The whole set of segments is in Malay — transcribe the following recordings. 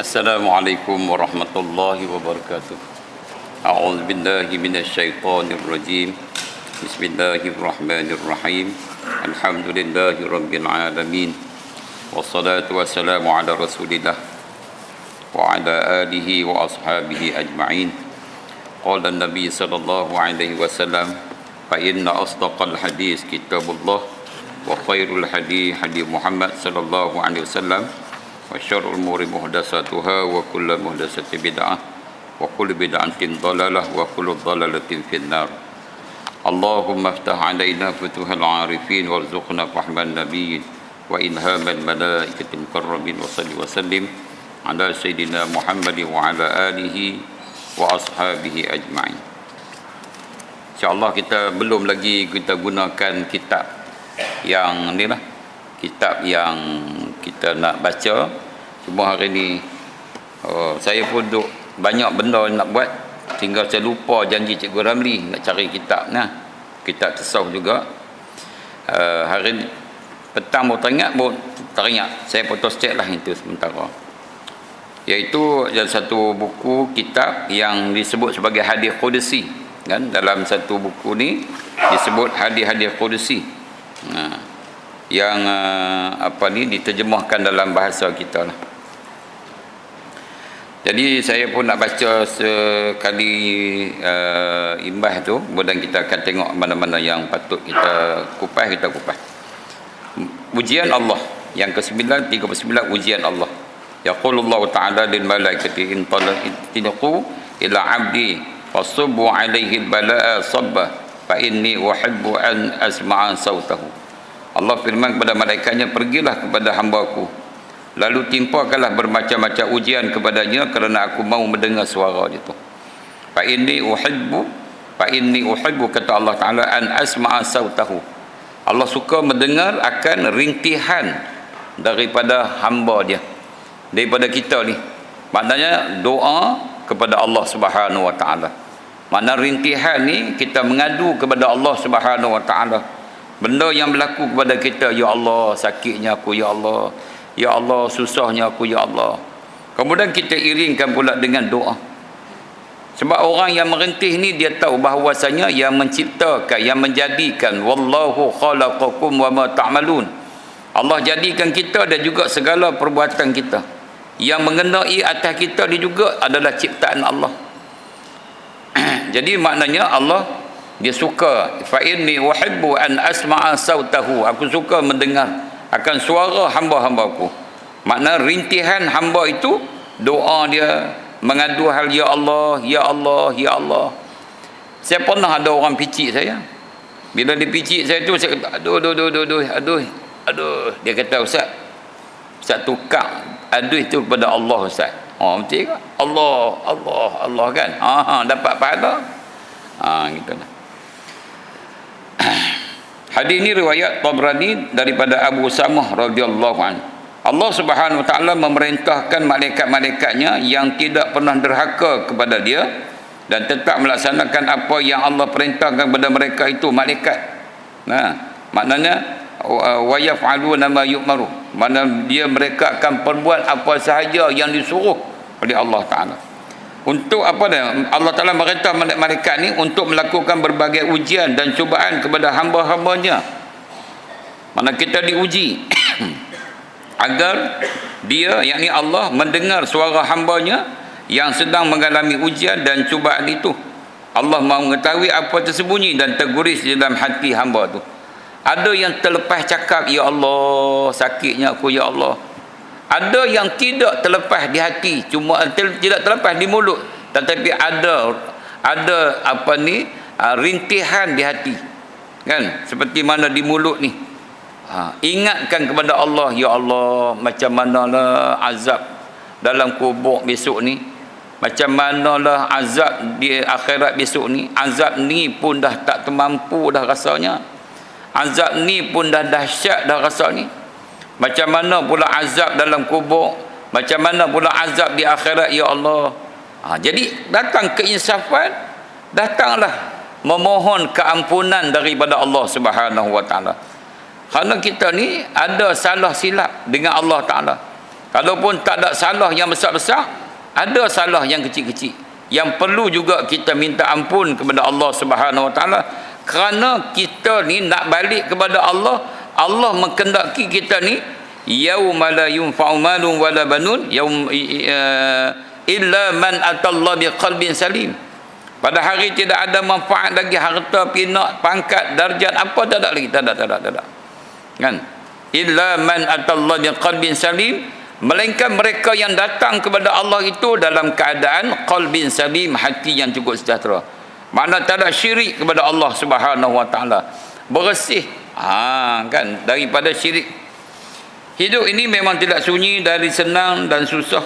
Assalamualaikum warahmatullahi wabarakatuh. A'udzu billahi minasyaitonir rajim. Bismillahirrahmanirrahim. Alhamdulillahi rabbil alamin. Wassalatu wassalamu ala Rasulillah wa ala alihi wa ashabihi ajma'in. Qala an-nabi sallallahu alaihi wasallam, fa inna asdaqal hadis kitabullah wa khairul hadi hadi Muhammad sallallahu alaihi wasallam. Wa syarrul umuri muhdatsatuha wa kullu muhdatsatin bid'ah wa kullu bid'atin dhalalah wa kullu dhalalatin finnar. Allahumma iftah 'alaina futuhal 'arifin warzuqna fahman nabiyyin wa ilhamal malaikatil mukarramin wa salli wa sallim ala sayyidina Muhammadin wa ala alihi wa ashabihi ajma'in. InsyaAllah kita belum lagi kita gunakan kitab yang ni lah, kitab yang kita nak baca. Cuma hari ni saya pun duk banyak benda nak buat, tinggal saya lupa janji Cikgu Ramli nak cari kitab nah. Kitab tasawuf juga. Hari ni petang baru teringat, saya photos check lah itu sementara. Iaitu ada satu buku kitab yang disebut sebagai hadis qudsi kan. Dalam satu buku ni disebut hadis qudsi. Yang diterjemahkan dalam bahasa kita lah. Jadi saya pun nak baca sekali imbas tu, kemudian kita akan tengok mana-mana yang patut kita kupas. Ujian Allah yang ke-9, 39 ujian Allah. Yaqulullahu ta'ala lil malaikati in talaqu ila 'abdi fasubbu 'alaihi al-bala'a sabba fa inni uhibbu an asma'a sautahu. Allah firman kepada malaikatnya, pergilah kepada hamba-Ku, lalu timpakanlah bermacam-macam ujian kepadanya kerana aku mau mendengar suara dia tu. Fa inni uhibbu kata Allah Ta'ala an asma'a sautahu. Allah suka mendengar akan rintihan daripada hamba dia, daripada kita ni. Maknanya doa kepada Allah Subhanahu Wa Ta'ala. Makna rintihan ni kita mengadu kepada Allah Subhanahu Wa Ta'ala. Benda yang berlaku kepada kita, ya Allah sakitnya aku, ya Allah, ya Allah susahnya aku, ya Allah. Kemudian kita iringkan pula dengan doa. Sebab orang yang merintih ni dia tahu bahawasanya yang menciptakan, yang menjadikan, wallahu khalaqakum wa ma ta'malun. Allah jadikan kita dan juga segala perbuatan kita. Yang mengenai atas kita ni juga adalah ciptaan Allah. Jadi maknanya Allah dia suka, fa inni uhibbu an asma'a sautahu, aku suka mendengar akan suara hamba-hambaku. Makna rintihan hamba itu doa dia, mengadu hal ya Allah, ya Allah, ya Allah. Saya pernah ada orang picit saya. Bila dia picit saya tu, saya kata aduh. Dia kata, Ustaz tukar aduh itu kepada Allah Ustaz. Betul ke? Allah kan. Dapat pahala. Gitulah. Hadis ini riwayat Tabrani daripada Abu Samah radhiyallahu anhu. Allah Subhanahu Wa Taala memerintahkan malaikat-malaikatnya yang tidak pernah derhaka kepada dia dan tetap melaksanakan apa yang Allah perintahkan kepada mereka itu malaikat. Maknanya wa yaf'aluna ma yu'maru. Mana mereka akan perbuat apa sahaja yang disuruh oleh Allah Taala. Untuk apa dia? Allah Ta'ala merintah malaikat ni untuk melakukan berbagai ujian dan cubaan kepada hamba-hambanya. Mana kita diuji agar dia, yakni Allah, mendengar suara hambanya yang sedang mengalami ujian dan cubaan itu. Allah mahu mengetahui apa tersembunyi dan terguris di dalam hati hamba tu. Ada yang terlepas cakap, ya Allah sakitnya aku, ya Allah. Ada yang tidak terlepas di hati, cuma tidak terlepas di mulut, tetapi ada rintihan di hati. Kan? Seperti mana di mulut ni. Ingatkan kepada Allah, ya Allah, macam manalah azab dalam kubur besok ni. Macam manalah azab di akhirat besok ni. Azab ni pun dah tak termampu dah rasanya. Azab ni pun dah dahsyat dah rasa ni. Macam mana pula azab dalam kubur, macam mana pula azab di akhirat, ya Allah. Jadi datang keinsafan, datanglah memohon keampunan daripada Allah Subhanahu Wa Taala. Kerana kita ni ada salah silap dengan Allah Taala. Kalaupun tak ada salah yang besar-besar, ada salah yang kecil-kecil yang perlu juga kita minta ampun kepada Allah Subhanahu Wa Taala, kerana kita ni nak balik kepada Allah. Allah menghendaki kita ni yauma la yunfa'u malun wala banun illa man atallah biqalbin salim. Pada hari tidak ada manfaat lagi harta, pinak, pangkat, darjat, apa tak ada lagi, tak ada. Kan? Illa man atallah biqalbin salim, melainkan mereka yang datang kepada Allah itu dalam keadaan qalbin salim, hati yang cukup sejahtera. Makna tak ada syirik kepada Allah Subhanahu Wa Taala. Bersih kan daripada syirik. Hidup ini memang tidak sunyi dari senang dan susah.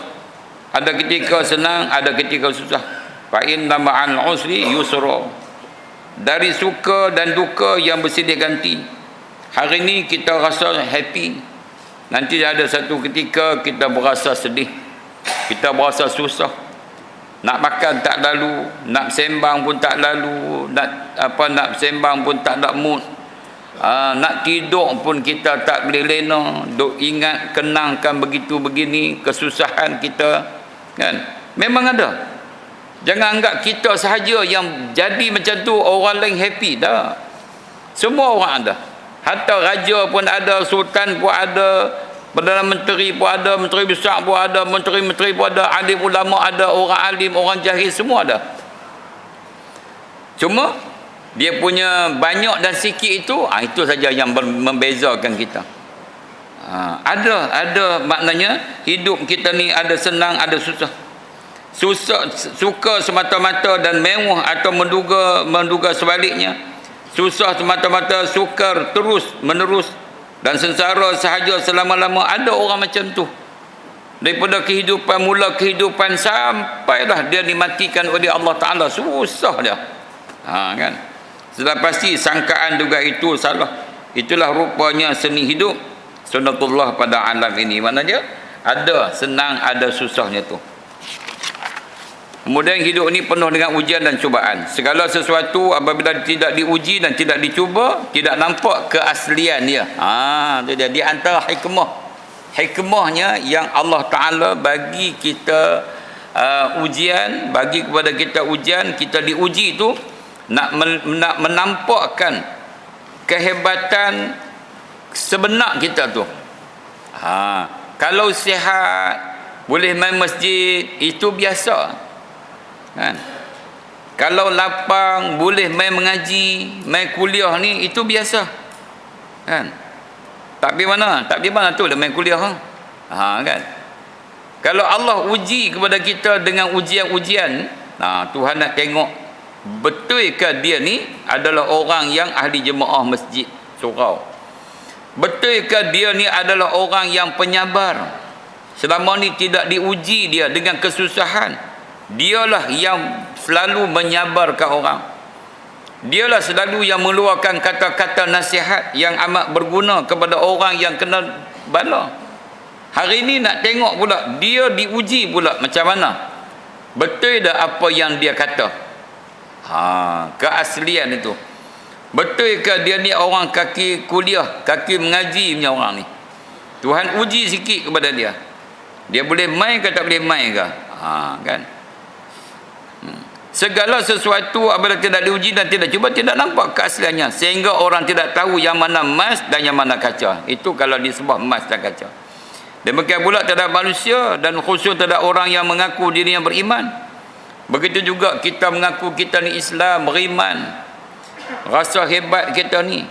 Ada ketika senang, ada ketika susah. Fa inna ma'al usri yusra. Dari suka dan duka yang bersilih ganti. Hari ini kita rasa happy, nanti ada satu ketika kita berasa sedih, kita berasa susah. Nak makan tak lalu, nak sembang pun tak lalu, nak sembang pun tak ada mood. Nak tidur pun kita tak boleh lena, duk ingat kenangkan begitu begini kesusahan kita, kan? Memang ada. Jangan anggap kita sahaja yang jadi macam tu, orang lain happy. Tak, semua orang ada. Hatta raja pun ada, sultan pun ada, Perdana Menteri pun ada, Menteri Besar pun ada, Menteri-Menteri pun ada, alim ulama ada, orang alim, orang jahil, semua ada. Cuma dia punya banyak dan sikit itu saja yang membezakan kita. Ada maknanya hidup kita ni ada senang, ada susah. Suka semata-mata dan mewah atau menduga sebaliknya. Susah semata-mata, sukar terus menerus, dan sengsara sahaja selama-lama. Ada orang macam tu. Daripada kehidupan, mula kehidupan sampailah dia dimatikan oleh Allah Ta'ala. Susah dia. Kan? Sudah pasti sangkaan juga itu salah. Itulah rupanya seni hidup sunnatullah pada alam ini. Maknanya ada senang, ada susahnya tu. Kemudian hidup ini penuh dengan ujian dan cubaan. Segala sesuatu apabila tidak diuji dan tidak dicuba, tidak nampak keaslian dia. Itu dia. Di antara hikmahnya yang Allah Ta'ala bagi kita ujian, bagi kepada kita ujian, kita diuji itu nak menampakkan kehebatan sebenar kita tu. Kalau sihat, boleh main masjid, itu biasa. Kan? Kalau lapang, boleh main mengaji, main kuliah ni, itu biasa. Kan? Tak pergi mana tu dah main kuliah. Kan? Kalau Allah uji kepada kita dengan ujian-ujian, Tuhan nak tengok betulkah dia ni adalah orang yang ahli jemaah masjid surau. Betulkah dia ni adalah orang yang penyabar. Selama ni tidak diuji dia dengan kesusahan. Dialah yang selalu menyabarkan orang. Dialah selalu yang meluahkan kata-kata nasihat yang amat berguna kepada orang yang kena bala. Hari ini nak tengok pula dia diuji pula macam mana. Betul dah apa yang dia kata? Keaslian itu. Betulkah dia ni orang kaki kuliah, kaki mengaji punya orang ni? Tuhan uji sikit kepada dia. Dia boleh main ke tak boleh main ke? Kan? Segala sesuatu apabila tidak diuji dan tidak cuba, tidak nampak keasliannya, sehingga orang tidak tahu yang mana emas dan yang mana kaca. Itu kalau disebut emas dan kaca. Demikian pula terhadap manusia, dan khusus terhadap orang yang mengaku diri yang beriman. Begitu juga kita mengaku kita ni Islam, beriman, rasa hebat kita ni,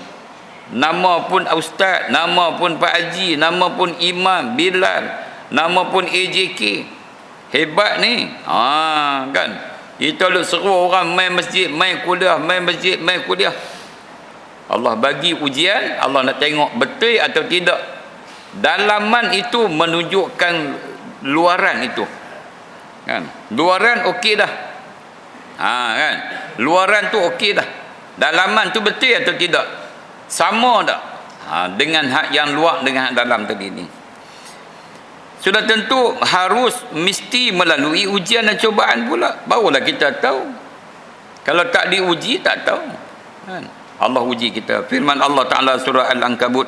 nama pun ustaz, nama pun Pak Haji, nama pun Imam Bilal, nama pun AJK, hebat ni. Kan? Kita lu seru orang main masjid, main kuliah, main masjid, main kuliah. Allah bagi ujian, Allah nak tengok betul atau tidak. Dalaman itu menunjukkan luaran itu. Kan? Luaran okey dah. Kan? Luaran tu okey dah. Dalaman tu betul atau tidak? Sama tak? Dengan hak yang luar dengan hak dalam tadi ni. Sudah tentu harus mesti melalui ujian dan cubaan pula, barulah kita tahu. Kalau tak diuji, tak tahu. Kan? Allah uji kita. Firman Allah Ta'ala surah Al-Ankabut,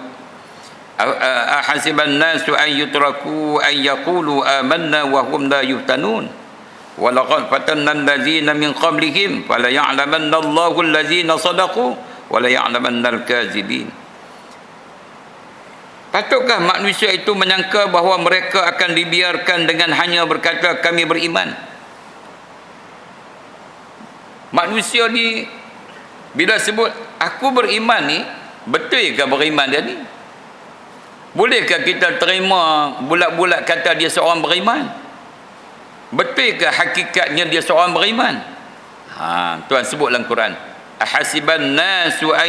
ahasiban nasu an yutraku an yaqulu amanna wa hum la yuftanun wa laqad fatanna allazina min qablihim fala ya'lamanna Allahu allazina sadaqu wa la ya'lamanna al-kazibin. Patutkah manusia itu menyangka bahawa mereka akan dibiarkan dengan hanya berkata kami beriman? Manusia ni bila sebut aku beriman ni, betul ke beriman dia ni? Bolehkah kita terima bulat-bulat kata dia seorang beriman? Betul ke hakikatnya dia seorang beriman? Tuhan sebut dalam Quran, ahasiban nasu an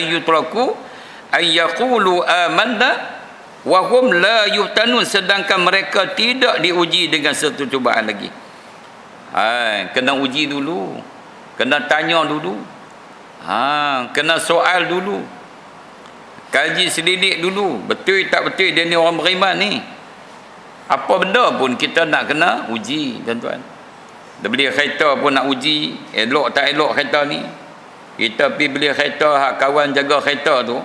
yutraku an yaqulu amanna wa hum la yuftanun, sedangkan mereka tidak diuji dengan satu cubaan lagi. Kena uji dulu, kena tanya dulu, kena soal dulu, kaji selidik dulu, betul tak betul dia ni orang beriman ni. Apa benda pun kita nak kena uji, tuan-tuan. Dia beli kereta pun nak uji, elok tak elok kereta ni. Kita pergi beli kereta, hak kawan jaga kereta tu,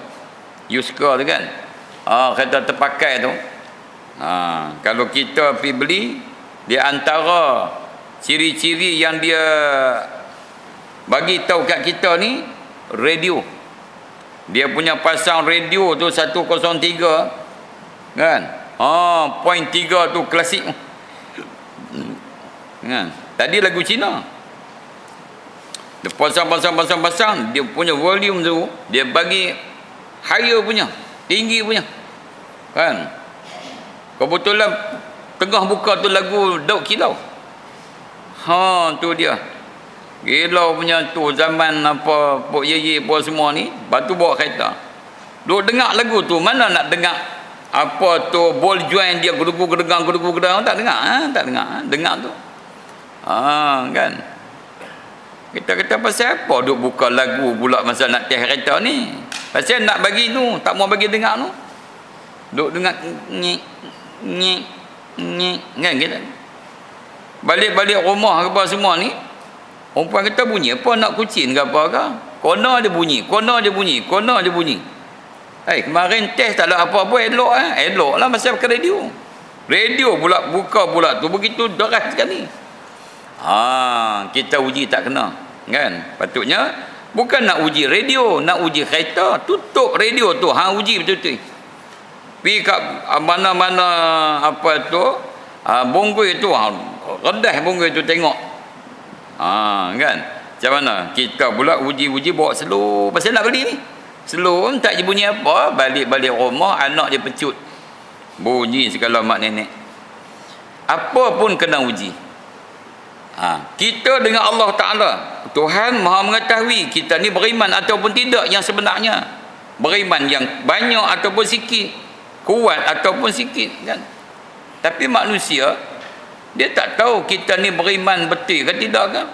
Yuska tu kan, kereta terpakai tu, kalau kita pergi beli, di antara ciri-ciri yang dia bagi tahu kat kita ni, radio. Dia punya pasang radio tu 103 kan, point 3 tu klasik kan. Tadi lagu Cina, dia pasang, dia punya volume tu dia bagi higher punya, tinggi punya kan. Kebetulan tengah buka tu lagu Daud Kilau, tu dia Kilau punya tu, zaman apa Pok Ye apa semua ni, batu bawa kereta duk dengar lagu tu. Mana nak dengar apa tu ball joint dia gedegang, tak dengar, dengar tu kan. Kita kata pasal apa duk buka lagu pula masa nak test kereta ni? Pasal nak bagi tu, tak mau bagi dengar tu, duk dengar ni kan. Kita balik rumah ke apa semua ni, perempuan kita bunyi apa, nak kucing ke apa ke, kona dia bunyi. Kemarin test tak ada apa-apa, elok lah masa pakai radio pula buka pula tu begitu deras sekali. Kita uji tak kena kan. Patutnya bukan nak uji radio, nak uji kereta, tutup radio tu, uji betul-betul. Pergi kat mana-mana apa tu, bonggoi tu, redah bonggoi tu tengok. Kan. Macam mana? Kita pula uji-uji bawa slow. Pasal nak beli ni slow, tak je bunyi apa, balik rumah anak dia pecut, bunyi segala mak nenek. Apa pun kena uji. Kita dengan Allah Ta'ala, Tuhan Maha mengetahui kita ni beriman ataupun tidak yang sebenarnya. Beriman yang banyak ataupun sikit, kuat ataupun sikit kan. Tapi manusia dia tak tahu kita ni beriman betul ke tidak kan.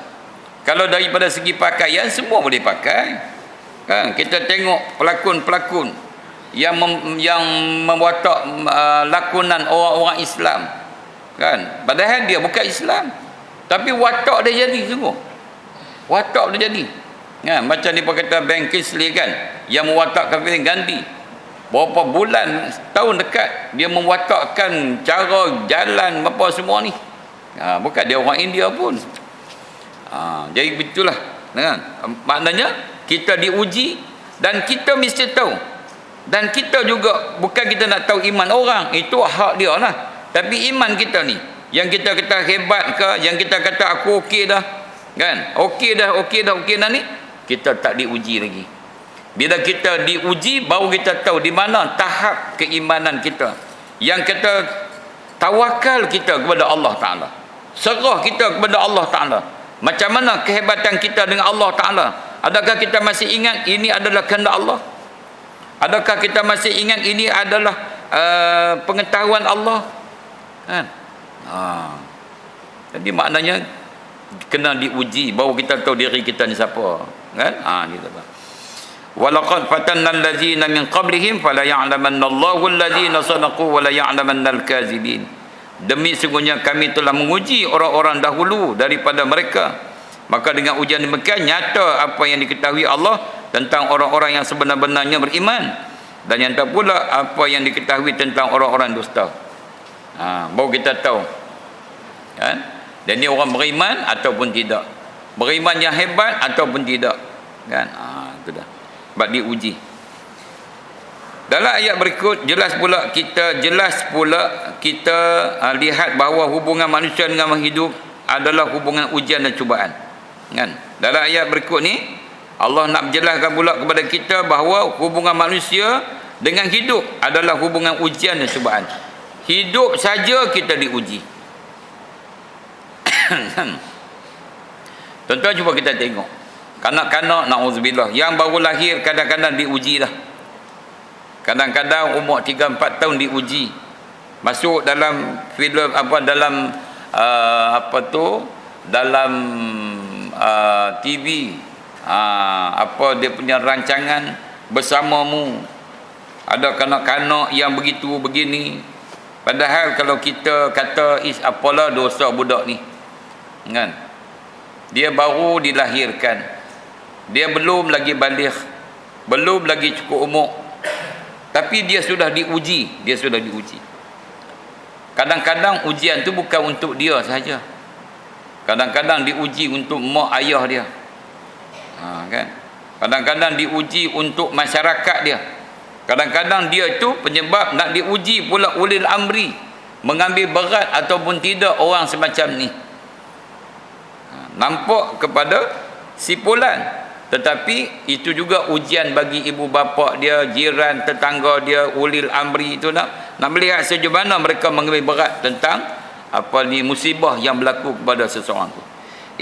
Kalau daripada segi pakaian semua boleh pakai kan. Kita tengok pelakon-pelakon yang memwatak lakonan orang-orang Islam kan, padahal dia bukan Islam, tapi watak dia jadi sungguh. Watak dia jadi kan. Macam dia kata Ben Kingsley kan, yang mewatakkan film Gandhi. Berapa bulan, tahun dekat dia mewatakkan cara jalan apa semua ni. Bukan dia orang India pun. Jadi begitulah kan. Maknanya kita diuji dan kita mesti tahu. Dan kita juga bukan kita nak tahu iman orang, itu hak dia lah. Tapi iman kita ni, yang kita kata hebat ke, yang kita kata aku okey dah kan, okey dah ni, kita tak diuji lagi. Bila kita diuji baru kita tahu di mana tahap keimanan kita. Yang kita tawakal kita kepada Allah Ta'ala, serah kita kepada Allah Ta'ala. Macam mana kehebatan kita dengan Allah Ta'ala? Adakah kita masih ingat ini adalah kehendak Allah? Adakah kita masih ingat ini adalah pengetahuan Allah kan? Jadi maknanya kena diuji baru kita tahu diri kita ni siapa kan. Gitu bang. Walaqad fatanna allazina min qablihim fala ya'lamanna Allahu allazina sadaqu wa la ya'lamanna al-kazibin. Demi sungguhnya kami telah menguji orang-orang dahulu daripada mereka, maka dengan ujian demikian nyata apa yang diketahui Allah tentang orang-orang yang sebenar-benarnya beriman Dan yang tak pula apa yang diketahui tentang orang-orang dusta. Baru kita tahu. Kan? Dan dia orang beriman ataupun tidak. Beriman yang hebat ataupun tidak. Kan? Itu dah. Sebab diuji. Dalam ayat berikut jelas pula kita lihat bahawa hubungan manusia dengan makhluk hidup adalah hubungan ujian dan cubaan. Kan? Dalam ayat berikut ni Allah nak menjelaskan pula kepada kita bahawa hubungan manusia dengan hidup adalah hubungan ujian dan cubaan. Hidup saja kita diuji. Tuan-tuan cuba kita tengok. Kanak-kanak na'udzubillah yang baru lahir kadang-kadang diuji dah. Kadang-kadang umur 3-4 tahun diuji. Masuk dalam filem dalam TV, dia punya rancangan bersamamu. Ada kanak-kanak yang begitu begini. Padahal kalau kita kata apalah dosa budak ni. Kan? Dia baru dilahirkan. Dia belum lagi baligh. Belum lagi cukup umur. Tapi dia sudah diuji. Kadang-kadang ujian tu bukan untuk dia sahaja. Kadang-kadang diuji untuk mak ayah dia. Kan? Kadang-kadang diuji untuk masyarakat dia. Kadang-kadang dia itu penyebab nak diuji pula ulil amri. Mengambil berat ataupun tidak orang semacam ni. Nampak kepada sipulan. Tetapi itu juga ujian bagi ibu bapa dia, jiran, tetangga dia, ulil amri itu nak melihat sejauh mana mereka mengambil berat tentang musibah yang berlaku kepada seseorang tu.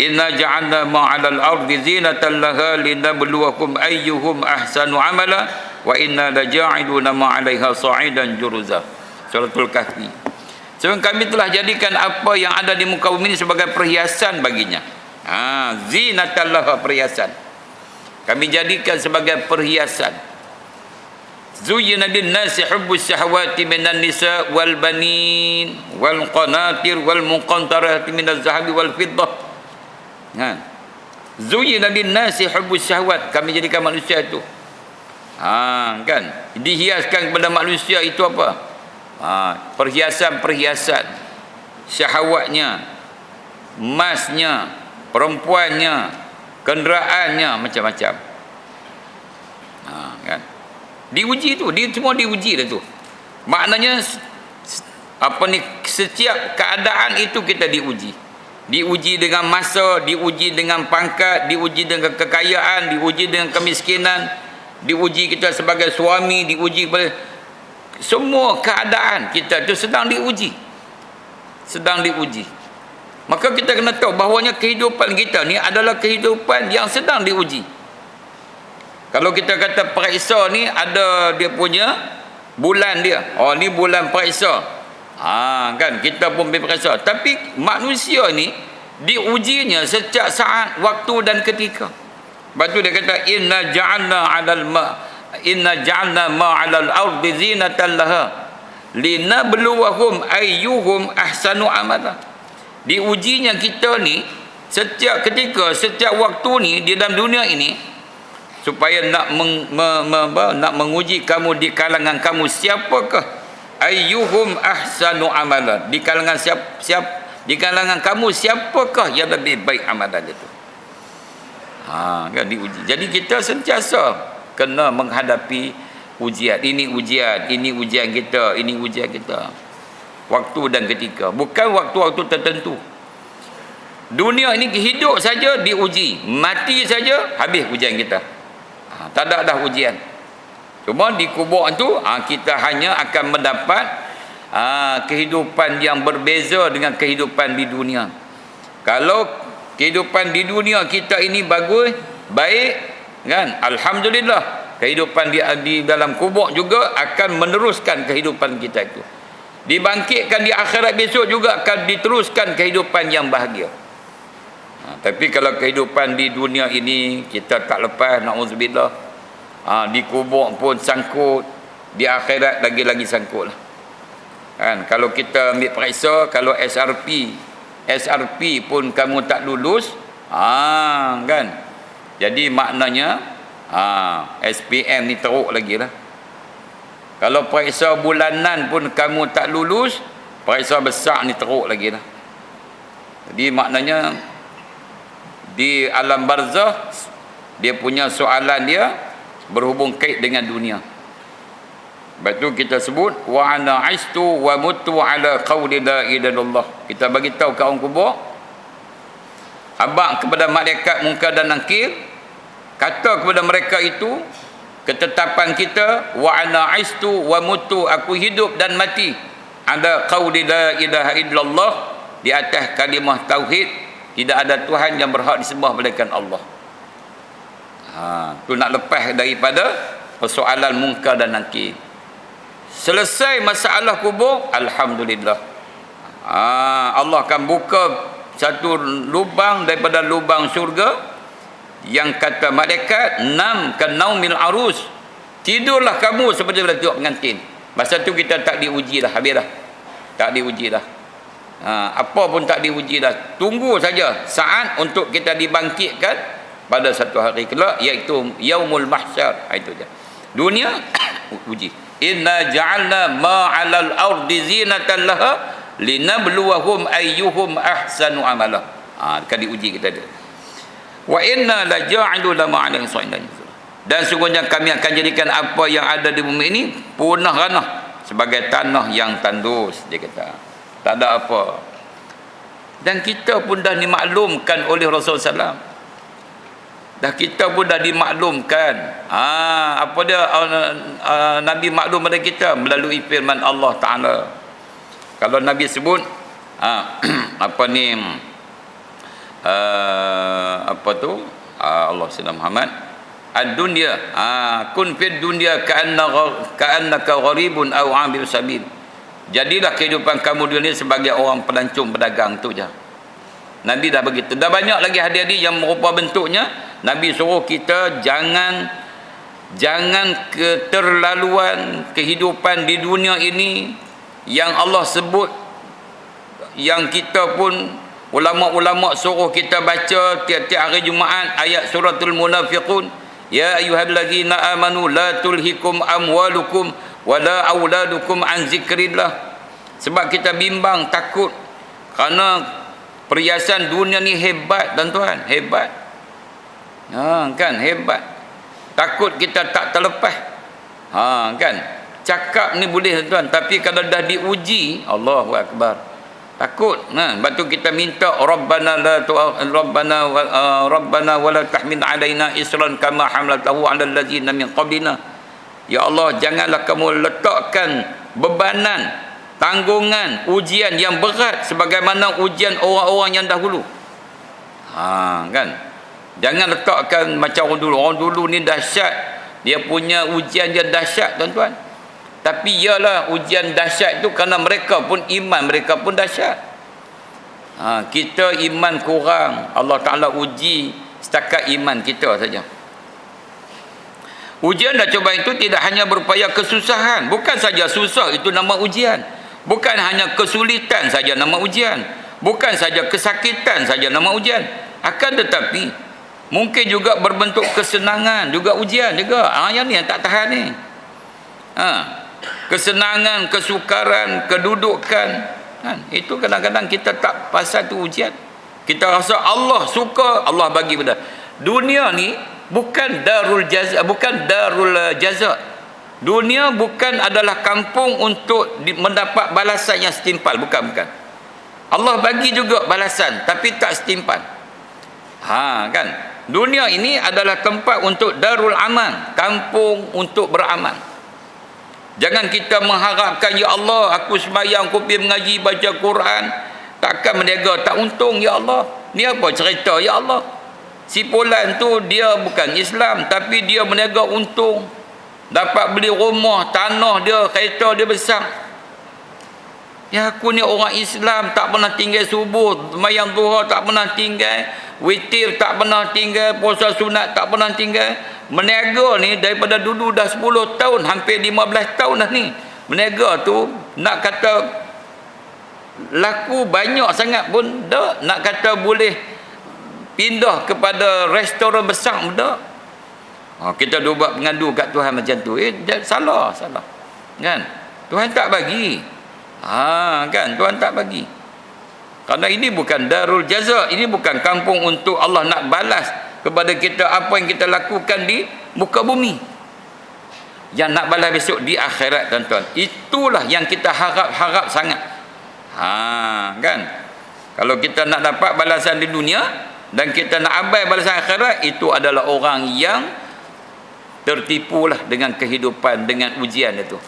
Inna ja'alna ma'alal ardi zinatan laha linabluwakum ayyuhum ahsanu amala wa inna laja'iluna ma'alaiha sa'idan juruza. Suratul Kahfi. Sebab kami telah jadikan apa yang ada di muka bumi ini sebagai perhiasan baginya. Zinatan laha, perhiasan. Kami jadikan sebagai perhiasan. Zuyyina lin-nasi hubbus syahawati minan nisa wal banin wal qanatir wal muqantarati minaz zahabi wal fiddah. Zuyyina lin-nasi hubbus syahawat. Kami jadikan manusia itu. Kan? Dihiaskan kepada manusia itu apa? Perhiasan-perhiasan. Syahwatnya, emasnya, perempuannya, kenderaannya, macam-macam. Kan? Diuji tu, dia semua diuji dah tu. Maknanya setiap keadaan itu kita diuji. Diuji dengan masa, diuji dengan pangkat, diuji dengan kekayaan, diuji dengan kemiskinan, diuji kita sebagai suami, diuji kepada semua keadaan kita tu sedang diuji. Maka kita kena tahu bahawanya kehidupan kita ni adalah kehidupan yang sedang diuji. Kalau kita kata periksa ni ada dia punya bulan dia. Ni bulan periksa. Kan kita pun periksa. Tapi manusia ni diujinya setiap saat, waktu dan ketika. Lepas tu dia kata inna ja'alna ma'alal ardi zinatan laha linabluwahum ayyuhum ahsanu amala. Diujinya kita ni setiap ketika, setiap waktu ni di dalam dunia ini supaya nak menguji kamu di kalangan kamu siapakah ayyuhum ahsanu amala. Di kalangan di kalangan kamu siapakah yang lebih baik amalan itu. Kan diuji. Jadi kita sentiasa kena menghadapi ujian. Ini ujian kita. Waktu dan ketika, bukan waktu-waktu tertentu. Dunia ini hidup saja diuji, mati saja habis ujian kita. Tak ada dah ujian. Cuma di kubur itu kita hanya akan mendapat kehidupan yang berbeza dengan kehidupan di dunia. Kalau kehidupan di dunia kita ini bagus, baik, kan? Alhamdulillah. Kehidupan di dalam kubur juga akan meneruskan kehidupan kita itu. Dibangkitkan di akhirat besok juga akan diteruskan kehidupan yang bahagia. Tapi kalau kehidupan di dunia ini kita tak lepas, na'udzubillah, di kubur pun sangkut, di akhirat lagi-lagi sangkut lah. Kan? Kalau kita ambil periksa, kalau SRP pun kamu tak lulus, kan? Jadi maknanya SPM ni teruk lagi lah. Kalau periksa bulanan pun kamu tak lulus, periksa besar ni teruk lagi dah. Jadi maknanya di alam barzakh dia punya soalan dia berhubung kait dengan dunia. Sebab tu kita sebut wa ana aistu wa mutu ala qauli la ilaha illallah. Kita bagi tahu ke orang kubur, abang kepada malaikat Munkar dan Nakir, kata kepada mereka itu ketetapan kita, wa ana aistu wa mutu, aku hidup dan mati ada qauli la ilaha illallah, di atas kalimah tauhid, tidak ada Tuhan yang berhak disembah melainkan Allah. Tu nak lepas daripada persoalan Munkar dan Nakir. Selesai masalah kubur, alhamdulillah. Allah akan buka satu lubang daripada lubang syurga yang kata malaikat, nam kan naumil arus, tidurlah kamu seperti bila tidur pengantin. Masa tu kita tak diuji dah, habis dah. Tak diuji dah. Apa pun tak diuji dah. Tunggu saja saat untuk kita dibangkitkan pada satu hari kelak, iaitu yaumul mahsyar. Itu je. Dunia uji. Inna ja'alna ma 'alal ardi zinatan laha linabluwahum ayyuhum ahsanu amala. Kan diuji kita dia. Wa inna la ja'alu lama 'alal sa'idan. Dan sungguhnya kami akan jadikan apa yang ada di bumi ini punah ranah sebagai tanah yang tandus, dia kata. Tak ada apa. Dan kita pun dah dimaklumkan oleh Rasulullah SAW. Dah kita pun dah dimaklumkan. Apa dia Nabi maklum pada kita melalui firman Allah Ta'ala. Kalau Nabi sebut apa ni apa tu Allah Sayyidina Muhammad, ad-dunya kun fid dunya ka'annaka gharibun aw 'abir sabil. Jadilah kehidupan kamu dunia sebagai orang pelancong pedagang, tu je. Nabi dah begitu. Dah banyak lagi hadis-hadis yang merupa bentuknya Nabi suruh kita jangan keterlaluan kehidupan di dunia ini yang Allah sebut, yang kita pun ulama-ulama suruh kita baca tiap-tiap hari Jumaat, ayat suratul Munafiqun, ya ayyuhallazina amanu la tulhikum amwalukum wala auladukum an zikrillah. Sebab kita bimbang, takut, kerana perhiasan dunia ni hebat tuan-tuan, hebat. Kan hebat. Takut kita tak terlepas. Kan cakap ni boleh tuan, tapi kalau dah diuji, Allahu akbar, takut. Sebab tu kita minta rabbana wa la tahmil alaina isran kama hamaltahu 'alal ladzina min qablina. Ya Allah, janganlah kamu letakkan bebanan, tanggungan, ujian yang berat sebagaimana ujian orang-orang yang dahulu. Kan? Jangan letakkan macam orang dulu. Orang dulu ni dahsyat, dia punya ujian dia dahsyat tuan-tuan. Tapi ialah ujian dahsyat itu kerana mereka pun iman mereka pun dahsyat. Kita iman kurang, Allah Ta'ala uji setakat iman kita saja. Ujian dan cobaan itu tidak hanya berupaya kesusahan. Bukan saja susah itu nama ujian. Bukan hanya kesulitan saja nama ujian. Bukan saja kesakitan saja nama ujian. Akan tetapi mungkin juga berbentuk kesenangan juga ujian juga. Yang ni yang tak tahan ni. Kesenangan, kesukaran, kedudukan. Itu kadang-kadang kita tak pasal tu ujian. Kita rasa Allah suka, Allah bagi pada. Dunia ni bukan darul jaza, bukan darul jaza. Dunia bukan adalah kampung untuk mendapat balasan yang setimpal, bukan. Allah bagi juga balasan tapi tak setimpal. Kan? Dunia ini adalah tempat untuk darul aman, kampung untuk beramal. Jangan kita mengharapkan, ya Allah, aku sembahyang, aku pergi mengaji, baca Quran, takkan berniaga tak untung, ya Allah. Ni apa cerita, ya Allah? Si Fulan tu dia bukan Islam tapi dia berniaga untung. Dapat beli rumah, tanah dia, kereta dia besar. Ya, aku ni orang Islam, tak pernah tinggal subuh, sembahyang zuhur tak pernah tinggal, witir tak pernah tinggal, puasa sunat tak pernah tinggal. Meniaga ni daripada dulu dah 10 tahun, hampir 15 tahun dah ni. Meniaga tu nak kata laku banyak sangat pun tak, nak kata boleh pindah kepada restoran besar pun tak. Kita dah buat pengadu kat Tuhan macam tu. Salah. Kan? Tuhan tak bagi. Kan? Tuhan tak bagi. Karena ini bukan darul jaza, ini bukan kampung untuk Allah nak balas kepada kita apa yang kita lakukan di muka bumi. Yang nak balas besok di akhirat, tuan-tuan. Itulah yang kita harap sangat. Kan? Kalau kita nak dapat balasan di dunia dan kita nak abai balasan akhirat, itu adalah orang yang tertipulah dengan kehidupan, dengan ujian itu.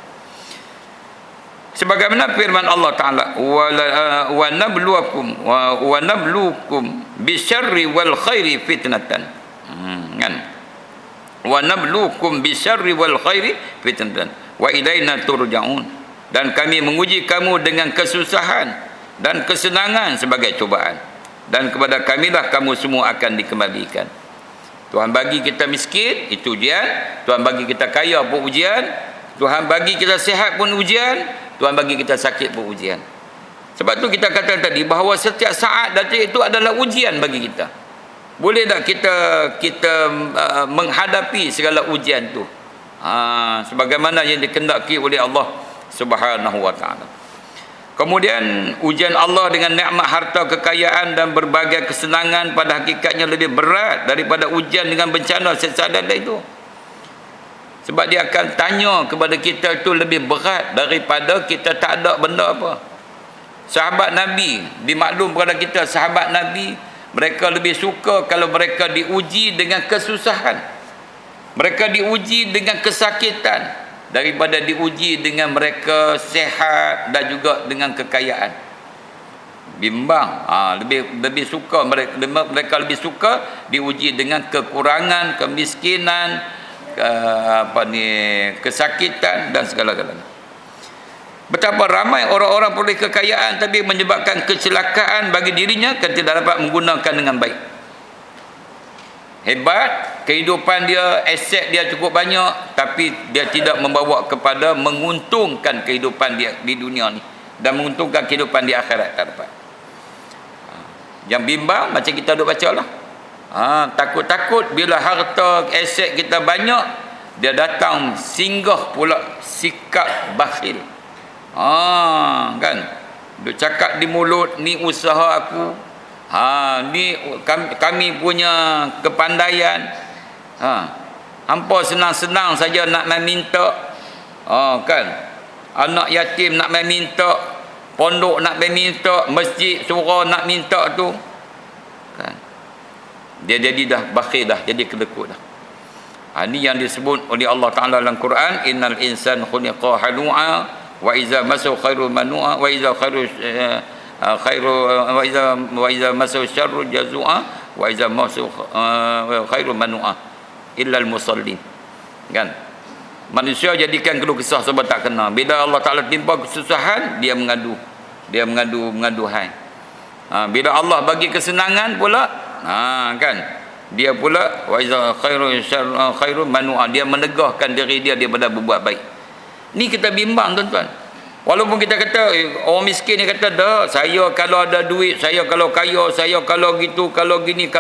Sebagaimana firman Allah Ta'ala, wa nabluukum bisyarri wal khairi fitnatan. Kan? Wa nabluukum bisyarri wal khairi fitnatan wa ilaina turja'un. Dan kami menguji kamu dengan kesusahan dan kesenangan sebagai cubaan, dan kepada kamilah kamu semua akan dikembalikan. Tuhan bagi kita miskin, itu ujian. Tuhan bagi kita kaya pun ujian. Tuhan bagi kita sihat pun ujian. Tuhan bagi kita sakit pun ujian. Sebab tu kita kata tadi bahawa setiap saat detik itu adalah ujian bagi kita. Boleh tak kita menghadapi segala ujian tu? Sebagaimana yang dikehendaki oleh Allah Subhanahu wa taala. Kemudian ujian Allah dengan nikmat harta, kekayaan dan berbagai kesenangan pada hakikatnya lebih berat daripada ujian dengan bencana siksa itu. Sebab dia akan tanya kepada kita itu lebih berat daripada kita tak ada benda apa. Sahabat Nabi, dimaklum kepada kita, sahabat Nabi, mereka lebih suka kalau mereka diuji dengan kesusahan, mereka diuji dengan kesakitan, daripada diuji dengan mereka sehat dan juga dengan kekayaan. Bimbang. Lebih suka mereka lebih suka diuji dengan kekurangan, kemiskinan, kesakitan dan segala-galanya. Betapa ramai orang-orang peroleh kekayaan tapi menyebabkan kecelakaan bagi dirinya kerana tidak dapat menggunakan dengan baik. Hebat, kehidupan dia, aset dia cukup banyak, tapi dia tidak membawa kepada menguntungkan kehidupan dia di dunia ni dan menguntungkan kehidupan di akhirat tak dapat. Yang bimbang macam kita duk baca lah. Takut-takut bila harta aset kita banyak, dia datang singgah pula sikap bakhil. Kan? Duk cakap di mulut, ni usaha aku. Ni kami punya kepandaian. Hampa senang-senang saja nak main minta. Kan? Anak yatim nak main minta, pondok nak main minta, masjid surau nak minta tu. Kan? Dia jadi dah bakhil dah, jadi kedekut dah. Ini yang disebut oleh Allah Ta'ala dalam Quran, innal insan khuliqa halu'a wa iza masahu khairu manu'a wa iza masahu syarru jazu'a wa iza masahu khairu manu'a illa al-musallin. Kan? Manusia jadikan keluh kesah sebab tak kena. Bila Allah Ta'ala timpa kesusahan, dia mengadu hai. Bila Allah bagi kesenangan pula, kan, dia pula wa iza khairu manu'a, dia menegahkan diri dia daripada berbuat baik. Ni kita bimbang, tuan-tuan. Walaupun kita kata orang miskin ni kata dah, saya kalau ada duit, saya kalau kaya, saya kalau gitu, kalau gini.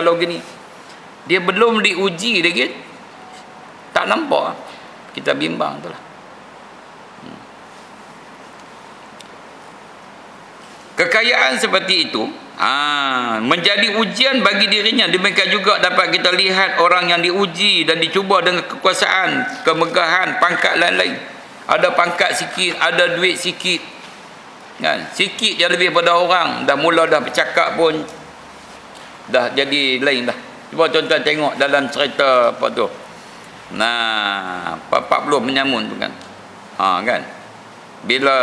Dia belum diuji lagi, tak nampak. Kita bimbang tu lah. Kekayaan seperti itu menjadi ujian bagi dirinya. Demikian juga dapat kita lihat orang yang diuji dan dicuba dengan kekuasaan, kemegahan, pangkat lain-lain. Ada pangkat sikit, ada duit sikit, kan? Sikit je lebih pada orang, dah mula dah bercakap pun dah jadi lain dah. Cuba tuan-tuan tengok dalam cerita apa tu, 40 menyamun tu kan. Kan? Bila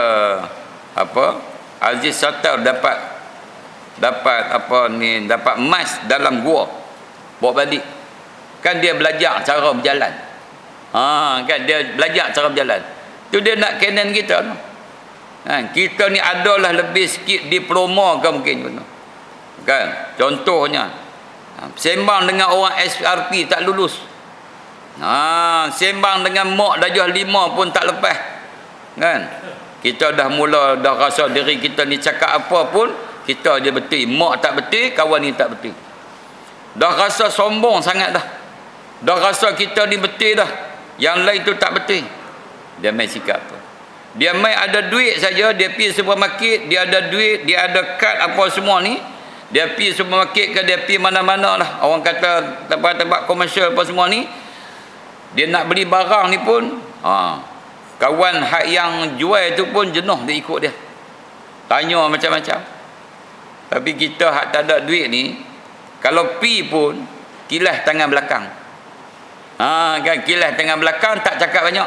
Aziz Sattar dapat emas dalam gua, bawa balik. Kan dia belajar cara berjalan. Kan dia belajar cara berjalan. Tu dia nak canon kita tu. Kita ni adalah lebih sikit diploma ke mungkin. Kan? Contohnya, sembang dengan orang SRP tak lulus. Sembang dengan mak darjah 5 pun tak lepas. Kan? Kita dah mula dah rasa diri kita ni cakap apa pun kita je betul, mak tak betul, kawan ni tak betul. Dah rasa sombong sangat dah. Dah rasa kita ni betul dah, yang lain tu tak betul. Dia main sikap tu. Dia mai ada duit saja, dia pergi supermarket, dia ada duit, dia ada kad apa semua ni, dia pergi supermarket ke dia pergi mana-mana lah, orang kata tempat-tempat komersial apa semua ni, dia nak beli barang ni pun kawan hak yang jual tu pun jenuh dia ikut dia, tanya macam-macam. Tapi kita hak tak ada duit ni, kalau pi pun kilas tangan belakang. Kan kilas tangan belakang, tak cakap banyak.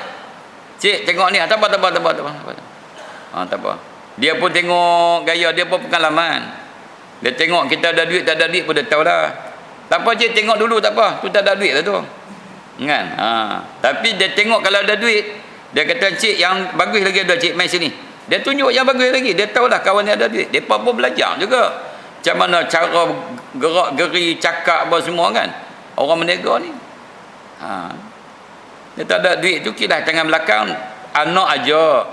Cik tengok ni, tak apa. Tak apa. Dia pun tengok gaya, dia pun pengalaman. Dia tengok kita ada duit, tak ada duit pun dia tahu dah. Tak apa cik, tengok dulu, tak apa. Tu tak ada duit lah tu. Kan? Tapi dia tengok kalau ada duit, dia kata cik yang bagus lagi ada, cik mai sini. Dia tunjuk yang bagus lagi. Dia tahu dah kawan dia ada duit. Dia pun belajar juga macam mana cara gerak-geri, cakap apa semua kan. Orang berniaga ni. Dia tak ada duit tu, kilas tangan belakang, anak aja.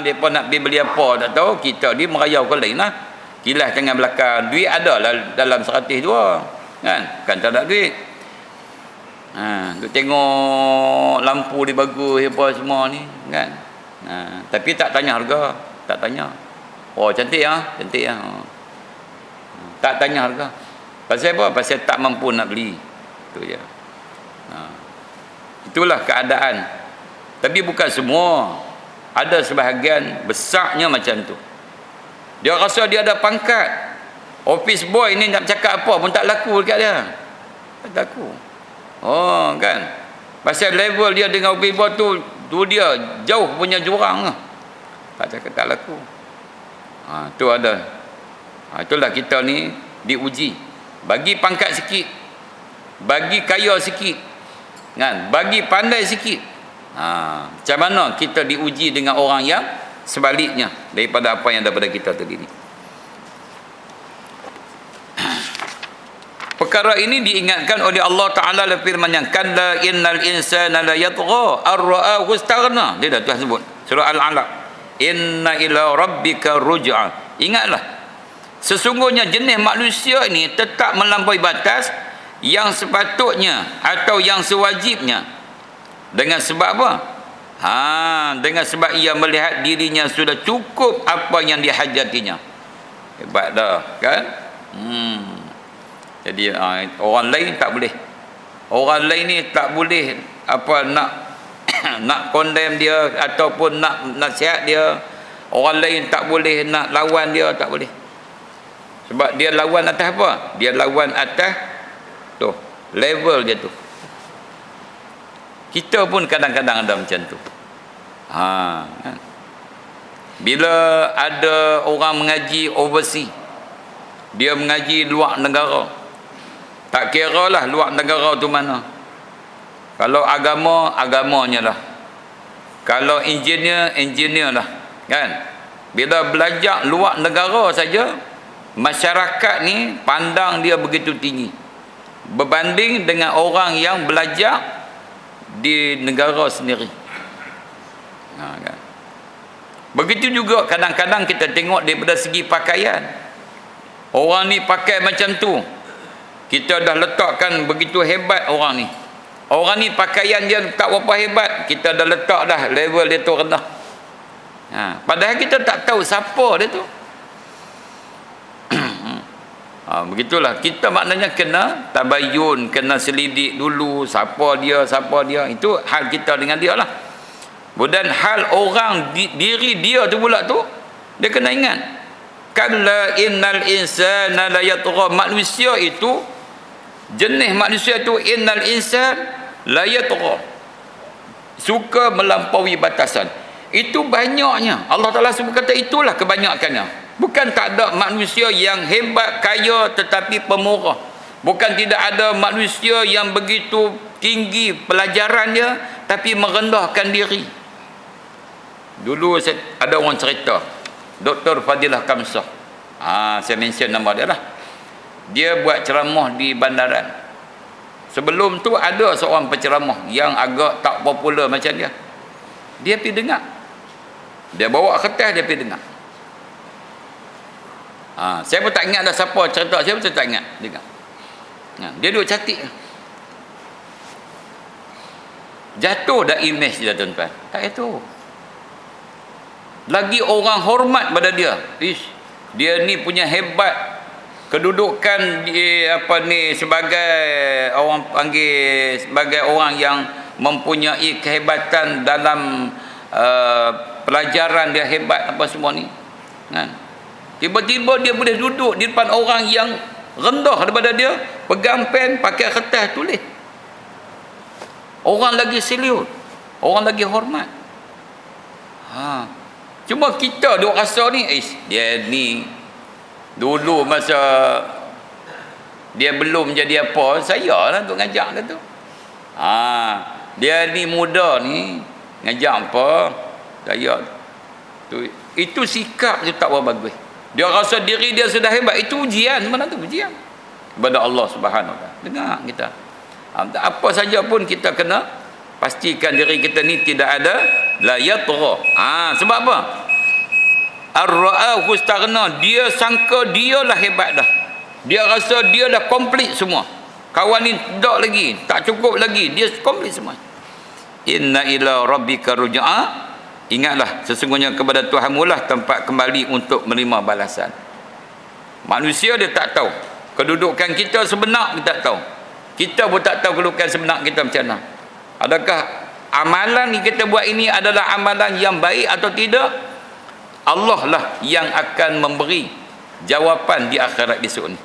Dia pun nak pergi beli apa tak tahu, kita dia merayau ke lain lah. Kilas tangan belakang, duit ada lah dalam 100 dua. Kan tak ada duit. Duk tengok lampu dia bagus apa semua ni kan. Tapi tak tanya harga, tak tanya. Oh cantik cantik tak tanya harga. Pasal apa? Pasal tak mampu nak beli. Itu je. Itulah keadaan. Tapi bukan semua. Ada sebahagian besarnya macam tu. Dia rasa dia ada pangkat. Office boy ni nak cakap apa pun tak laku dekat dia. Tak laku. Kan. Pasal level dia dengan office boy tu dia jauh punya jurang lah. Tak cakap tak laku. Tu ada. Itulah kita ni diuji. Bagi pangkat sikit. Bagi kaya sikit. Kan? Bagi pandai sikit. Macam mana kita diuji dengan orang yang sebaliknya daripada apa yang daripada kita tadi ni. Perkara ini diingatkan oleh Allah Ta'ala dalam firman-Nya, kalla innal insana la yatgha ar-ra'ahu istaghna. Dia dah Tuhan sebut surah Al-Alaq, inna ila rabbika ruj'a. Ingatlah, sesungguhnya jenis manusia ini tetap melampaui batas yang sepatutnya atau yang sewajibnya. Dengan sebab apa? Dengan sebab ia melihat dirinya sudah cukup apa yang dihajatinya. Hebat dah kan. Jadi orang lain tak boleh. Orang lain ni tak boleh apa nak nak condemn dia ataupun nak nasihat dia. Orang lain tak boleh nak lawan dia, tak boleh. Sebab dia lawan atas apa? Dia lawan atas tu level dia tu. Kita pun kadang-kadang ada macam tu. Kan? Bila ada orang mengaji overseas, dia mengaji luar negara, tak kira lah luar negara tu mana. Kalau agama, agamanya lah. Kalau engineer, engineer lah. Kan? Bila belajar luar negara saja, masyarakat ni pandang dia begitu tinggi berbanding dengan orang yang belajar di negara sendiri. Kan? Begitu juga kadang-kadang kita tengok daripada segi pakaian. Orang ni pakai macam tu, kita dah letakkan begitu hebat orang ni. Orang ni pakaian dia tak berapa hebat, kita dah letak dah level dia tu rendah. Padahal kita tak tahu siapa dia tu. Begitulah, kita maknanya kena tabayun, kena selidik dulu siapa dia. Itu hal kita dengan dia lah. Dan hal orang diri dia tu pula tu, dia kena ingat, kalla innal insana la yatgha. Manusia itu, jenis manusia itu, innal insan la yatgha, suka melampaui batasan. Itu banyaknya. Allah Ta'ala sebut kata itulah kebanyakannya. Bukan tak ada manusia yang hebat, kaya tetapi pemurah. Bukan tidak ada manusia yang begitu tinggi pelajaran dia tapi merendahkan diri. Dulu ada orang cerita, Dr. Fadilah Kamsah. Saya mention nama dia lah. Dia buat ceramah di bandaran. Sebelum tu ada seorang penceramah yang agak tak popular macam dia. Dia pergi dengar. Dia bawa kertas, dia pergi dengar. Saya pun tak ingat dah siapa cerita, saya pun tak ingat. Dia duduk catik. Jatuh dah image dia tuan-tuan. Tak itu. lagi orang hormat pada dia. Dia ni punya hebat, kedudukan sebagai orang panggil, sebagai orang yang mempunyai kehebatan dalam pelajaran, dia hebat apa semua ni kan. Tiba-tiba dia boleh duduk di depan orang yang rendah daripada dia, pegang pen, pakai kertas, tulis. Orang lagi seliut, orang lagi hormat. Cuma kita duk rasa ni, dia ni dulu masa dia belum jadi apa, saya lah untuk ngajak dia tu. Dia ni muda ni ngajak apa, saya tu. Itu sikap tu tak bagus. Dia rasa diri dia sudah hebat. Itu ujian. Mana tu ujian kepada Allah Subhanahu Wa Taala. Dengar kita, apa saja pun kita kena pastikan diri kita ni tidak ada la yatra. Sebab apa? Ar-ra'ahu istaghna. Dia sangka dia lah hebat dah. Dia rasa dia dah komplit semua. Kawan ni tak lagi, tak cukup lagi. Dia komplit semua. Inna ila rabbika ruj'a. Ingatlah, sesungguhnya kepada Tuhanmu lah tempat kembali untuk menerima balasan. Manusia dia tak tahu kedudukan kita sebenar, kita tak tahu. Kita pun tak tahu kedudukan sebenar kita macam mana. Adakah amalan yang kita buat ini adalah amalan yang baik atau tidak? Allah lah yang akan memberi jawapan di akhirat esok ni.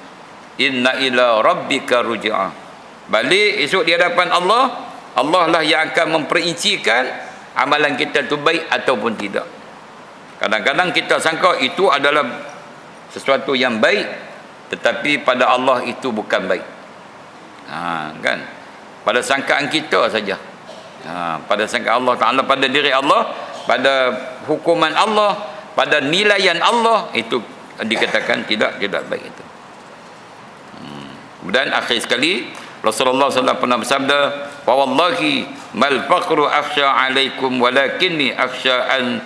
Inna ila rabbika ruj'a. Balik esok di hadapan Allah, Allah lah yang akan memperincikan amalan kita tu baik ataupun tidak. Kadang-kadang kita sangka itu adalah sesuatu yang baik, tetapi pada Allah itu bukan baik. Kan? Pada sangkaan kita saja. Pada sangkaan Allah Ta'ala, pada diri Allah, pada hukuman Allah, pada nilaian Allah, itu dikatakan tidak baik itu. Kemudian akhir sekali Rasulullah SAW pernah bersabda, "Wa wallahi mal faqru akhsha 'alaikum walakinni akhsha an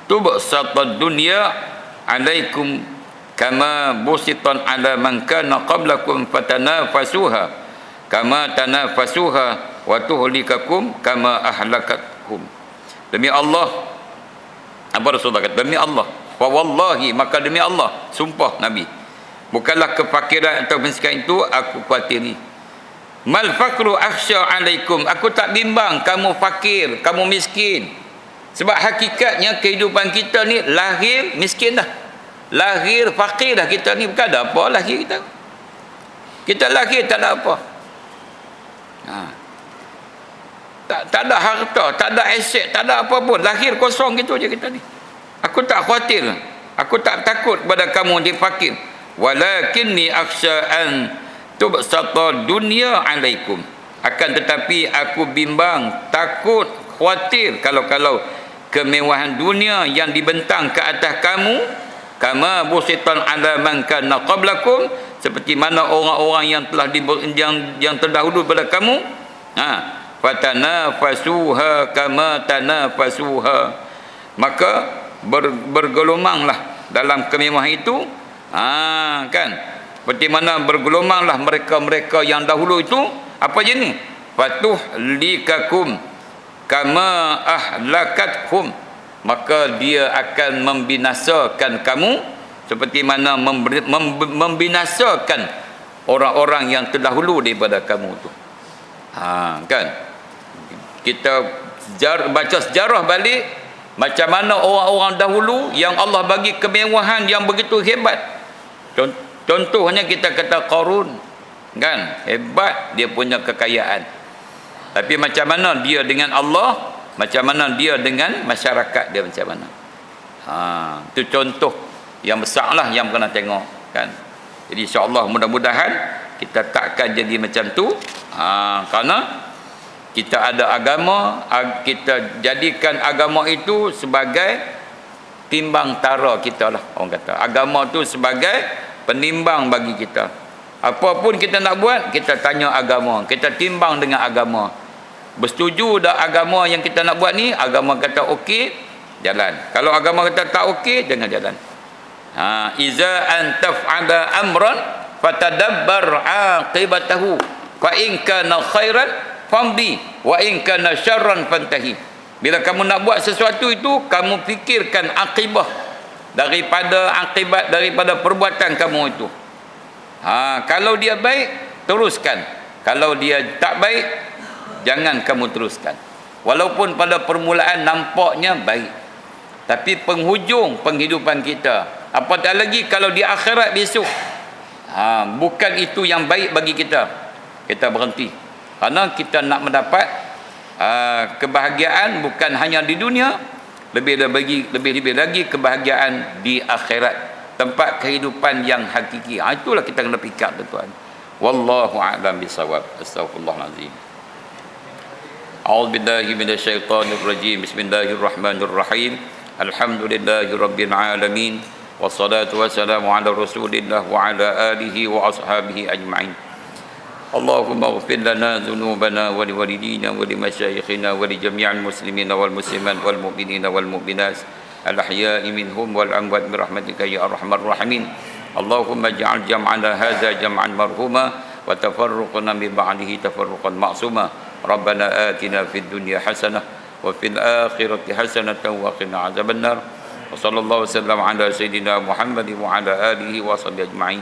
tubsata dunya 'alaikum kama busitan 'ala man kana qablakum fatanafasuha kama tanafasuha wa tuhlikakum kama ahlakathum." Demi Allah, apa Rasulullah kata? Demi Allah. Wa wallahi, maka demi Allah, sumpah Nabi, bukanlah kefakiran atau miskin itu aku khuatiri. Mal faqru akhsha alaikum, aku tak bimbang kamu fakir, kamu miskin. Sebab hakikatnya kehidupan kita ni lahir miskin dah, lahir fakir dah. Kita ni bukan ada apa lahir kita. Kita lahir tak ada apa. Tak ada harta, tak ada aset, tak ada apa pun, lahir kosong gitu je kita ni. Aku tak khawatir, aku tak takut kepada kamu di fakir. Walakinni akhsha an tubsata dunya alaikum, akan tetapi aku bimbang, takut, khawatir kalau kemewahan dunia yang dibentang ke atas kamu, kama busitan ala man kana qablakum, seperti mana orang-orang yang telah yang terdahulu pada kamu. Fatanafasuha kama tanafasuha, maka bergelumanglah dalam kemewahan itu. Kan, seperti mana bergelumanglah mereka-mereka yang dahulu itu. Apa je ni? Fatuhlikakum kama ahlakathum, maka dia akan membinasakan kamu seperti mana membinasakan orang-orang yang terdahulu daripada kamu tu. Kan, kita baca sejarah balik macam mana orang-orang dahulu yang Allah bagi kemewahan yang begitu hebat. Contohnya kita kata Qarun, kan, hebat dia punya kekayaan, tapi macam mana dia dengan Allah, macam mana dia dengan masyarakat dia, macam mana. Itu contoh yang besarlah yang kena tengok, kan. Jadi insya-Allah mudah-mudahan kita takkan jadi macam tu, kerana kita ada agama, kita jadikan agama itu sebagai timbang tara kita lah. Orang kata agama tu sebagai penimbang bagi kita. Apa pun kita nak buat, kita tanya agama, kita timbang dengan agama. Bersetuju dah agama yang kita nak buat ni, agama kata okey, jalan. Kalau agama kata tak okey, jangan jalan. Iza an taf'ala amran fatadabbar aqibatahu fa in kana khairan famdi wa in kana syarran fantahi. Bila kamu nak buat sesuatu itu, kamu fikirkan akibah daripada perbuatan kamu itu. Kalau dia baik, teruskan. Kalau dia tak baik, jangan kamu teruskan. Walaupun pada permulaan nampaknya baik, tapi penghujung penghidupan kita, apatah lagi kalau di akhirat besok, bukan itu yang baik bagi kita, kita berhenti. Karena kita nak mendapat kebahagiaan bukan hanya di dunia, lebih lagi kebahagiaan di akhirat, tempat kehidupan yang hakiki. Itulah kita kena fikir, tuan. Wallahu a'lam bisawab. Astaghfirullahalazim. A'udzu billahi minasyaitonir rajim. Bismillahirrahmanirrahim. Alhamdulillahirabbil alamin. Wassalatu wassalamu ala Rasulillah wa ala alihi wa ashabihi ajma'in. Allahumma ighfir lana dhunubana wa liwalidina wa limasyayikhina wa li jami'il muslimina wal muslimat wal mu'minina wal mu'minat al ahya'i minhum wal amwat bi rahmatika ya arhamar rahimin. Allahumma ij'al jam'ana hadza jam'an marhuma wa tafarruqana min ba'dihi tafarruqan ma'suma. Rabbana atina fid dunya hasanah wa fil akhirati hasanatan wa qina adzabannar. Wa sallallahu wasallam ala sayyidina Muhammadin wa ala alihi wa sahbihi ajma'in.